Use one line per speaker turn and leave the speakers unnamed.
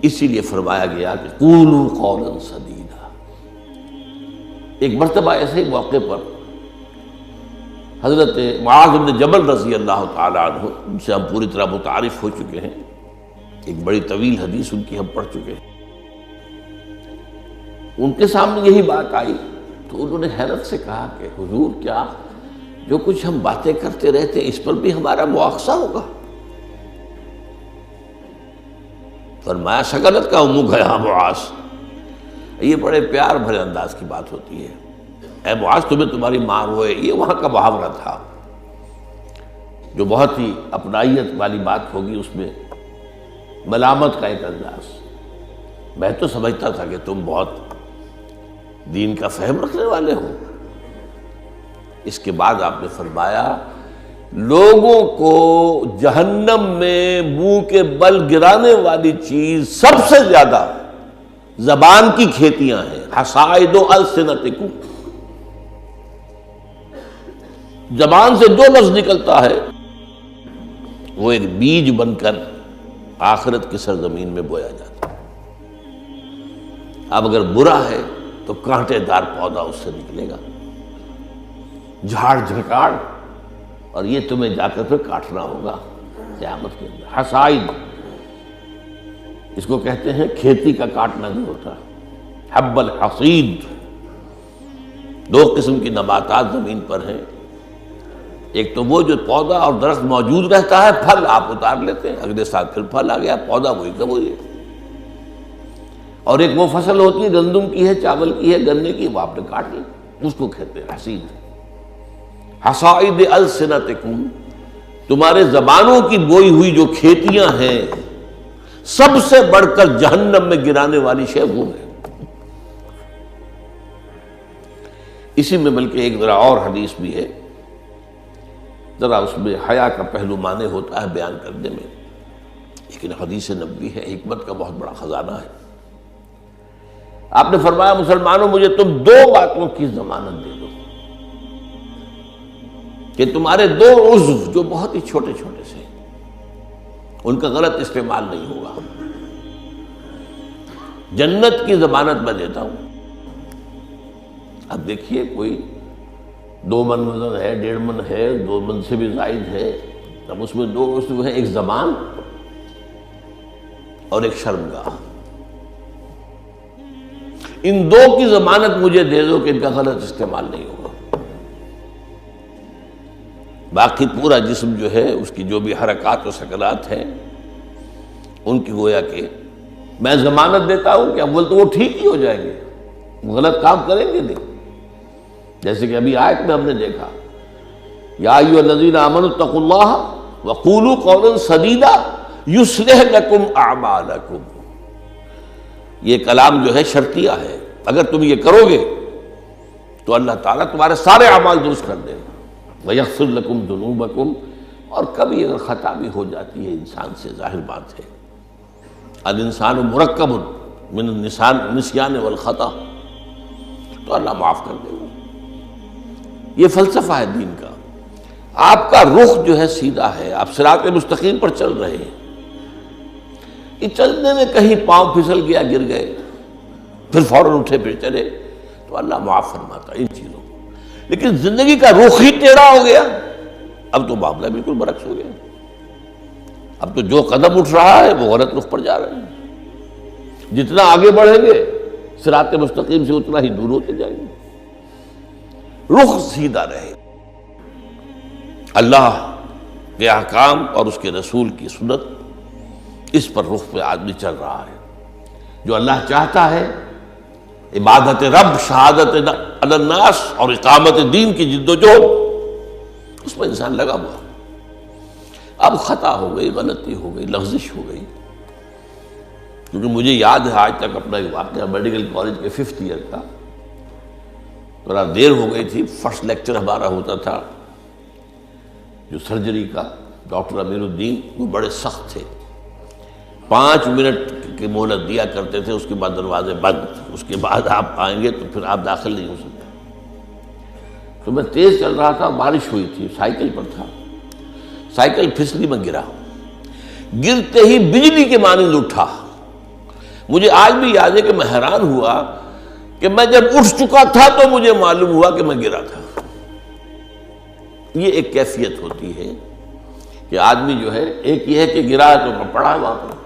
اسی لیے فرمایا گیا کہ قولوا قولا سدیدا۔ ایک مرتبہ ایسے ہی موقع پر حضرت معاذ بن جبل رضی اللہ تعالی عنہ، ان سے ہم پوری طرح متعارف ہو چکے ہیں، ایک بڑی طویل حدیث ان کی ہم پڑھ چکے ہیں، ان کے سامنے یہی بات آئی تو انہوں نے حیرت سے کہا کہ حضور، کیا جو کچھ ہم باتیں کرتے رہتے اس پر بھی ہمارا مواخذہ ہوگا؟ فرمایا شغلت کا امک ہے معاذ، یہ بڑے پیار بھرے انداز کی بات ہوتی ہے، اے معاذ تمہیں تمہاری ماں روئے، یہ وہاں کا محاورہ تھا جو بہت ہی اپنائیت والی بات ہوگی، اس میں ملامت کا ایک انداز۔ میں تو سمجھتا تھا کہ تم بہت دین کا فہم رکھنے والے ہو۔ اس کے بعد آپ نے فرمایا لوگوں کو جہنم میں منہ کے بل گرانے والی چیز سب سے زیادہ زبان کی کھیتیاں ہیں، حصائد السنتکم، زبان سے جو لفظ نکلتا ہے وہ ایک بیج بن کر آخرت کی سرزمین میں بویا جاتا ہے۔ اب اگر برا ہے تو کانٹے دار پودا اس سے نکلے گا، جھاڑ جھکاڑ، اور یہ تمہیں جا کر پھر کاٹنا ہوگا قیامت کے اندر۔ حصائد اس کو کہتے ہیں کھیتی کا کاٹنا جو ہوتا ہے، حب الحصید۔ دو قسم کی نباتات زمین پر ہیں، ایک تو وہ جو پودا اور درخت موجود رہتا ہے، پھل آپ اتار لیتے ہیں، اگلے سال پھر پھل آ گیا، پودا وہی کا وہی ہے، اور ایک وہ فصل ہوتی ہے گندم کی ہے، چاول کی ہے، گنے کی، وہ آپ نے کاٹ لی، اس کو کہتے ہیں حصید۔ حصائد السنتکم، تمہارے زبانوں کی بوئی ہوئی جو کھیتیاں ہیں، سب سے بڑھ کر جہنم میں گرانے والی شے وہ ہے۔ اسی میں بلکہ ایک ذرا اور حدیث بھی ہے، ذرا اس میں حیا کا پہلو مانے ہوتا ہے بیان کرنے میں، لیکن حدیث نبوی ہے، حکمت کا بہت بڑا خزانہ ہے۔ آپ نے فرمایا مسلمانوں مجھے تم دو باتوں کی ضمانت دے دو کہ تمہارے دو عضو جو بہت ہی چھوٹے چھوٹے سے، ان کا غلط استعمال نہیں ہوگا، جنت کی ضمانت میں دیتا ہوں۔ اب دیکھیے کوئی 2 من وزن ہے، 1.5 من ہے، 2 من سے بھی زائد ہے، اب اس میں دو عضو ہیں، ایک زبان اور ایک شرمگاہ، ان دو کی ضمانت مجھے دے دو کہ ان کا غلط استعمال نہیں ہوگا۔ باقی پورا جسم جو ہے، اس کی جو بھی حرکات و سکنات ہیں، ان کی گویا کہ میں ضمانت دیتا ہوں کہ اول تو وہ ٹھیک ہی ہو جائیں گے، وہ غلط کام کریں گے نہیں۔ جیسے کہ ابھی آیت میں ہم نے دیکھا یا ایھا الذین آمنوا اتقوا اللہ وقولوا قولا سدیدا یصلح لکم اعمالکم، یہ کلام جو ہے شرطیہ ہے، اگر تم یہ کرو گے تو اللہ تعالیٰ تمہارے سارے اعمال درست کر دے گا، وَيَغْفِرْ لَكُمْ ذُنُوبَكُمْ، اور کبھی اگر خطا بھی ہو جاتی ہے انسان سے، ظاہر بات ہے الانسان مرکب من النسیان والخطا، تو اللہ معاف کر دے گا۔ یہ فلسفہ ہے دین کا۔ آپ کا رخ جو ہے سیدھا ہے، آپ صراط مستقیم پر چل رہے ہیں، یہ چلنے میں کہیں پاؤں پھسل گیا، گر گئے، پھر فوراً اٹھے پھر چلے تو اللہ معاف فرماتا ہے ان چیزوں کو۔ لیکن زندگی کا رخ ہی ٹیڑھا ہو گیا، اب تو معاملہ بالکل برعکس ہو گیا، اب تو جو قدم اٹھ رہا ہے وہ غلط رخ پر جا رہے ہیں، جتنا آگے بڑھیں گے صراط مستقیم سے اتنا ہی دور ہوتے جائیں گے۔ رخ سیدھا رہے، اللہ کے احکام اور اس کے رسول کی سنت، اس پر رخ پہ آدمی چل رہا ہے۔ جو اللہ چاہتا ہے، عبادت رب، شہادت علی الناس اور اقامت دین کی جد و جہد، اس میں انسان لگا ہوا۔ اب خطا ہو گئی، غلطی ہو گئی، لغزش ہو گئی، کیونکہ مجھے یاد ہے آج تک اپنا ایک واقعہ میڈیکل کالج کے 5th ایئر کا، تھوڑا دیر ہو گئی تھی، فرسٹ لیکچر ہمارا ہوتا تھا جو سرجری کا، ڈاکٹر امیر الدین، وہ بڑے سخت تھے، 5 منٹ کی مہلت دیا کرتے تھے، اس کے بعد دروازے بند، اس کے بعد آپ آئیں گے تو پھر آپ داخل نہیں ہو سکتے۔ تو میں تیز چل رہا تھا، بارش ہوئی تھی، سائیکل پر تھا، سائیکل پھسلی میں گرا، گرتے ہی بجلی کے مانند اٹھا مجھے آج بھی یاد ہے کہ میں حیران ہوا کہ میں جب اٹھ چکا تھا تو مجھے معلوم ہوا کہ میں گرا تھا۔ یہ ایک کیفیت ہوتی ہے کہ آدمی جو ہے، ایک یہ ہے کہ گرا تو پڑا وہاں پر،